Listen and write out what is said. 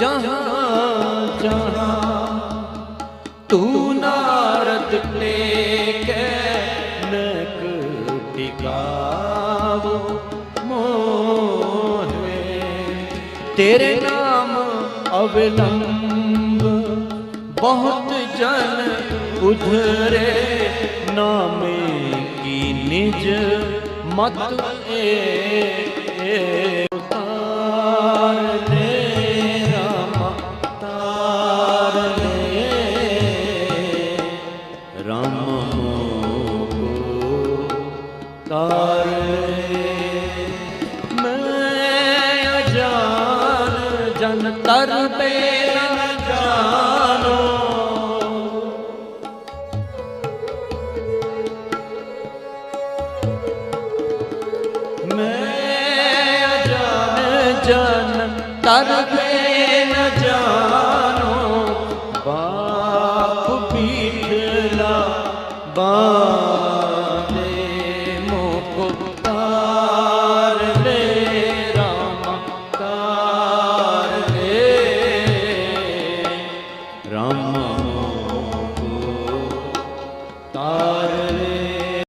जहाँ जहाँ तू नारद टेके नक टिकावो मोहे। तेरे नाम अविलंब बहुत जन उधरे, नामे की निज मत तार ले रामा तार ले राम को तार ले। मैं अजान जन तर पे न जानो, जन तर पे न जानो। बाप पीठला बांधे मोको तार ले रामा तार ले रामा